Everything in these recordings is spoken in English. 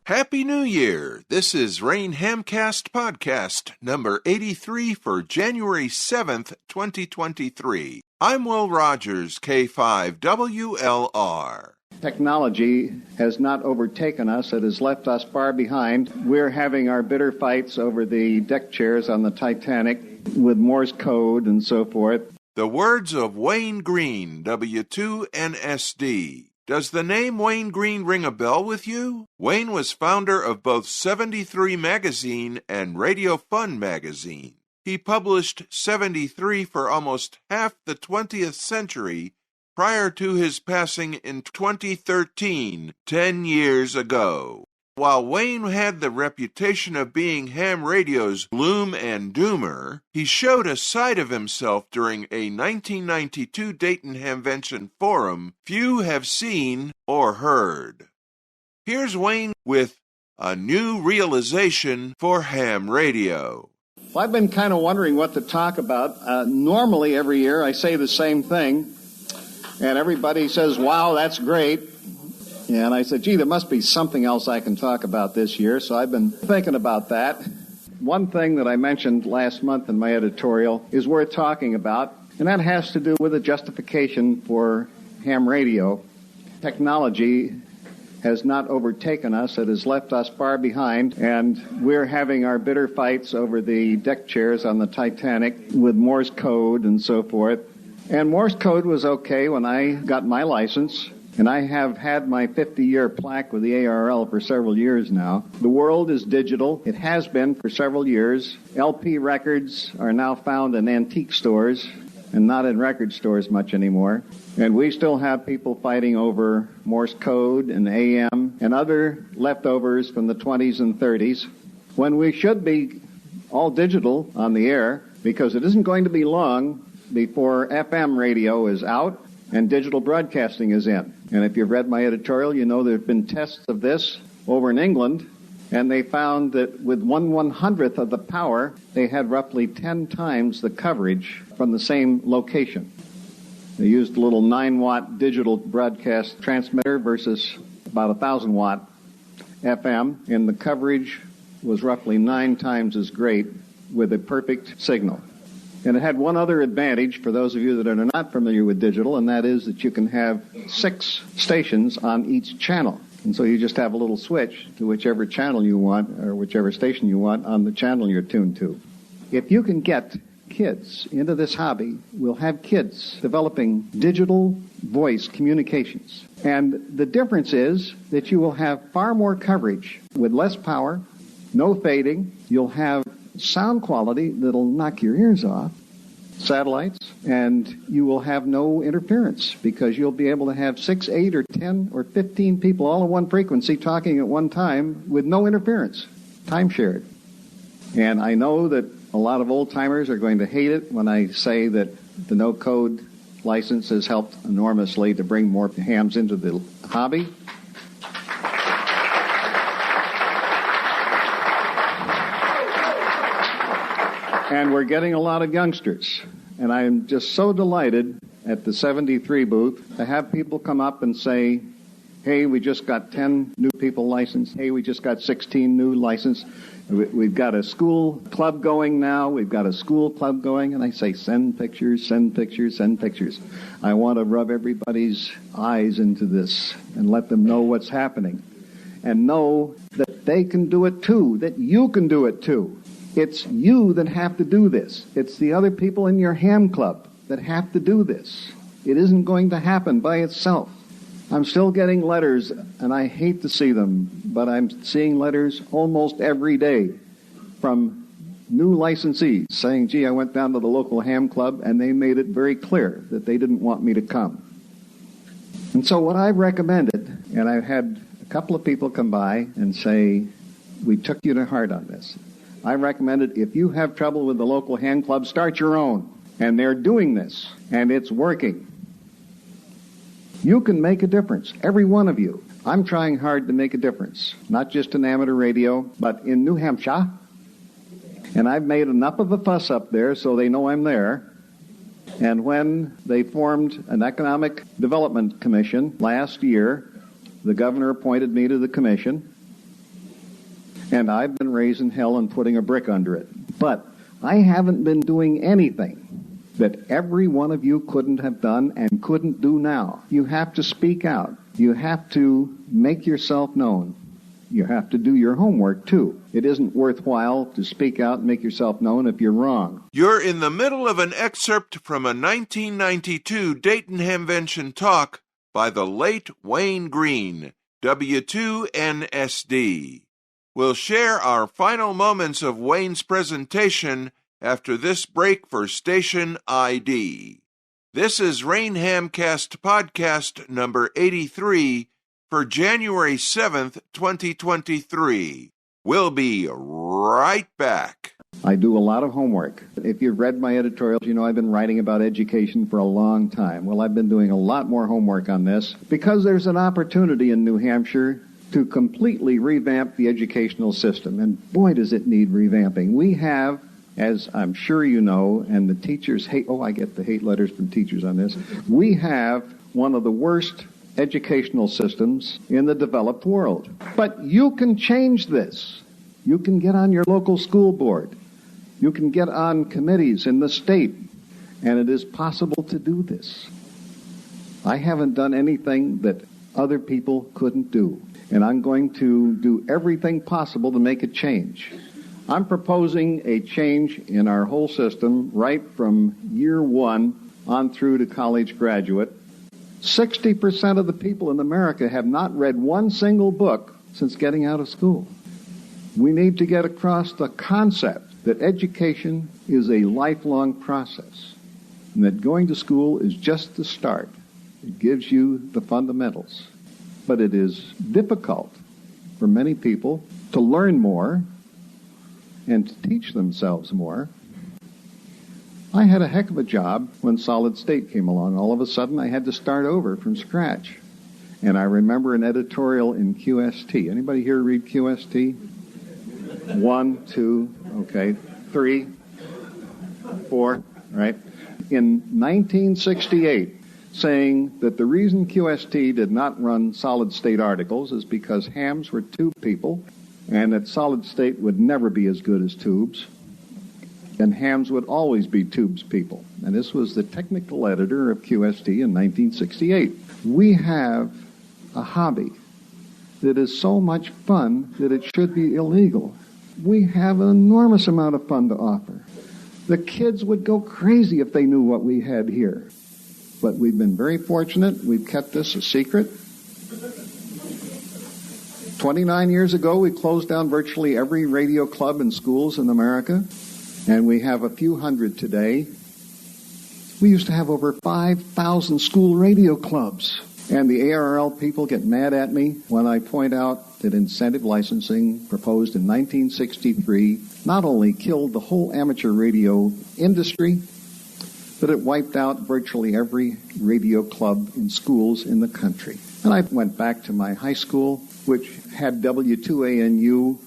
Happy New Year! This is RAIN Hamcast podcast number 83 for January 7th, 2023. I'm Will Rogers, K5WLR. Technology has not overtaken us. It has left us far behind. We're having our bitter fights over the deck chairs on the Titanic with Morse code and so forth. The words of Wayne Green, W2NSD. Does the name Wayne Green ring a bell with you? Wayne was founder of both 73 Magazine and Radio Fun Magazine. He published 73 for almost half the 20th century prior to his passing in 2013, 10 years ago. While Wayne had the reputation of being ham radio's gloom and doomer, he showed a side of himself during a 1992 Dayton Hamvention forum few have seen or heard. Here's Wayne with a new realization for ham radio. Well, I've been kind of wondering what to talk about. Normally every year I say the same thing, and everybody says, wow, that's great. And I said, gee, there must be something else I can talk about this year, so I've been thinking about that. One thing that I mentioned last month in my editorial is worth talking about, and that has to do with the justification for ham radio. Technology has not overtaken us. It has left us far behind, and we're having our bitter fights over the deck chairs on the Titanic with Morse code and so forth. And Morse code was okay when I got my license. And I have had my 50-year plaque with the ARL for several years now. The world is digital. It has been for several years. LP records are now found in antique stores and not in record stores much anymore. And we still have people fighting over Morse code and AM and other leftovers from the 20s and 30s when we should be all digital on the air, because it isn't going to be long before FM radio is out and digital broadcasting is in. And if you've read my editorial, you know there have been tests of this over in England, and they found that with 1/100th of the power, they had roughly 10 times the coverage from the same location. They used a little 9-watt digital broadcast transmitter versus about 1,000-watt FM, and the coverage was roughly 9 times as great with a perfect signal. And it had one other advantage for those of you that are not familiar with digital, and that is that you can have 6 stations on each channel. And so you just have a little switch to whichever channel you want or whichever station you want on the channel you're tuned to. If you can get kids into this hobby, we'll have kids developing digital voice communications. And the difference is that you will have far more coverage with less power, no fading. You'll have sound quality that'll knock your ears off, satellites, and you will have no interference because you'll be able to have 6, 8, or 10, or 15 people all on one frequency talking at one time with no interference, time shared. And I know that a lot of old-timers are going to hate it when I say that the no-code license has helped enormously to bring more hams into the hobby. And we're getting a lot of youngsters. And I am just so delighted at the 73 booth to have people come up and say, hey, we just got 10 new people licensed. Hey, we just got 16 new licensed. We've got a school club going now. We've got a school club going. And I say, send pictures, send pictures, send pictures. I want to rub everybody's eyes into this and let them know what's happening. And know that they can do it too, that you can do it too. It's you that have to do this. It's the other people in your ham club that have to do this. It isn't going to happen by itself. I'm still getting letters, and I hate to see them, but I'm seeing letters almost every day from new licensees saying, gee, I went down to the local ham club, and they made it very clear that they didn't want me to come. And so what I've recommended, and I've had a couple of people come by and say, we took you to heart on this. I recommended if you have trouble with the local ham club, start your own. And they're doing this, and it's working. You can make a difference, every one of you. I'm trying hard to make a difference, not just in amateur radio, but in New Hampshire. And I've made enough of a fuss up there so they know I'm there. And when they formed an economic development commission last year, the governor appointed me to the commission. And I've been raising hell and putting a brick under it. But I haven't been doing anything that every one of you couldn't have done and couldn't do now. You have to speak out. You have to make yourself known. You have to do your homework, too. It isn't worthwhile to speak out and make yourself known if you're wrong. You're in the middle of an excerpt from a 1992 Dayton Hamvention talk by the late Wayne Green, W2NSD. We'll share our final moments of Wayne's presentation after this break for station ID. This is RAIN Hamcast podcast number 83 for January 7th, 2023. We'll be right back. I do a lot of homework. If you've read my editorials, you know I've been writing about education for a long time. Well, I've been doing a lot more homework on this because there's an opportunity in New Hampshire to completely revamp the educational system. And boy, does it need revamping. We have, as I'm sure you know, and the teachers hate, I get the hate letters from teachers on this, we have one of the worst educational systems in the developed world. But you can change this. You can get on your local school board. You can get on committees in the state. And it is possible to do this. I haven't done anything that other people couldn't do. And I'm going to do everything possible to make a change. I'm proposing a change in our whole system right from year one on through to college graduate. 60% of the people in America have not read one single book since getting out of school. We need to get across the concept that education is a lifelong process and that going to school is just the start. It gives you the fundamentals. But it is difficult for many people to learn more and to teach themselves more. I had a heck of a job when solid state came along. All of a sudden, I had to start over from scratch. And I remember an editorial in QST. Anybody here read QST? 1, 2, okay, 3, 4, right? In 1968, saying that the reason QST did not run solid state articles is because hams were tube people and that solid state would never be as good as tubes and hams would always be tubes people. And this was the technical editor of QST in 1968. We have a hobby that is so much fun that it should be illegal. We have an enormous amount of fun to offer. The kids would go crazy if they knew what we had here. But we've been very fortunate. We've kept this a secret. 29 years ago, we closed down virtually every radio club in schools in America, and we have a few hundred today. We used to have over 5,000 school radio clubs, and the ARL people get mad at me when I point out that incentive licensing proposed in 1963 not only killed the whole amateur radio industry, but it wiped out virtually every radio club in schools in the country. And I went back to my high school, which had W2ANU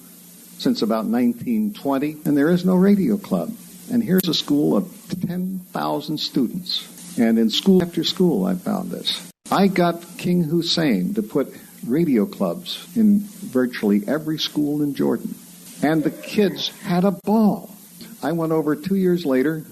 since about 1920, and there is no radio club. And here's a school of 10,000 students. And in school after school, I found this. I got King Hussein to put radio clubs in virtually every school in Jordan. And the kids had a ball. I went over 3 years later,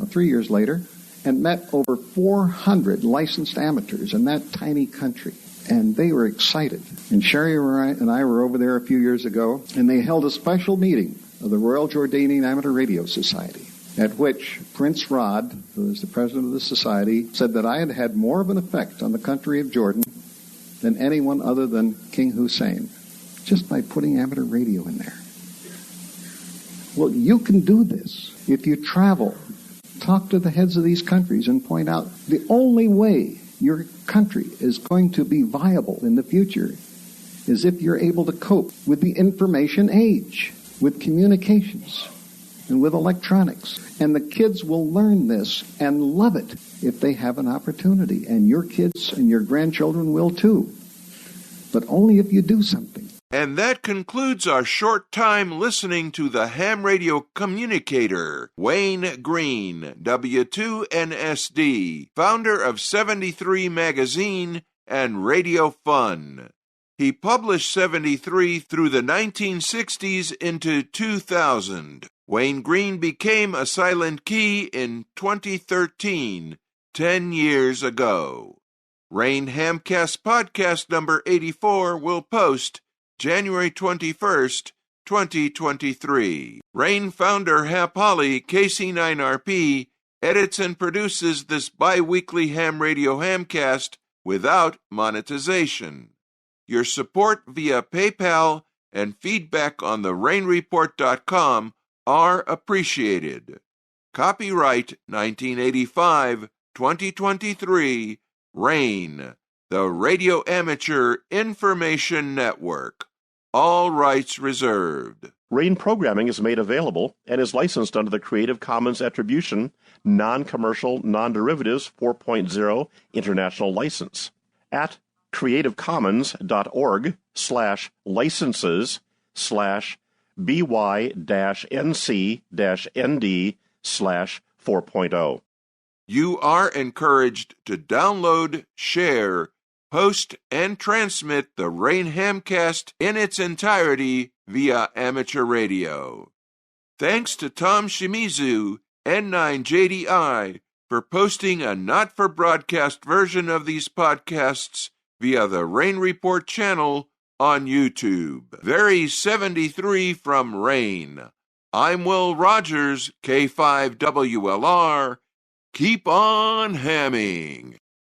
and met over 400 licensed amateurs in that tiny country. And they were excited. And Sherry and I were over there a few years ago, and they held a special meeting of the Royal Jordanian Amateur Radio Society, at which Prince Rod, who is the president of the society, said that I had had more of an effect on the country of Jordan than anyone other than King Hussein, just by putting amateur radio in there. Well, you can do this if you travel. Talk to the heads of these countries and point out the only way your country is going to be viable in the future is if you're able to cope with the information age, with communications, and with electronics. And the kids will learn this and love it if they have an opportunity. And your kids and your grandchildren will too. But only if you do something. And that concludes our short time listening to the ham radio communicator, Wayne Green, W2NSD, founder of 73 Magazine and Radio Fun. He published 73 through the 1960s into 2000. Wayne Green became a silent key in 2013, 10 years ago. RAIN Hamcast podcast number 84 will post January 21st, 2023. RAIN founder Hap Holly, KC9RP, edits and produces this bi-weekly ham radio hamcast without monetization. Your support via PayPal and feedback on the rainreport.com are appreciated. Copyright 1985-2023, RAIN, the Radio Amateur Information Network. All rights reserved. RAIN programming is made available and is licensed under the Creative Commons Attribution, Non-Commercial, Non-Derivatives 4.0 International License at creativcommons.org/licenses/by-nc-nd/4.0. You are encouraged to download, share, post, and transmit the RAIN Hamcast in its entirety via amateur radio. Thanks to Tom Shimizu, N9JDI, for posting a not-for-broadcast version of these podcasts via the RAIN Report channel on YouTube. Very 73 from RAIN. I'm Will Rogers, K5WLR. Keep on hamming.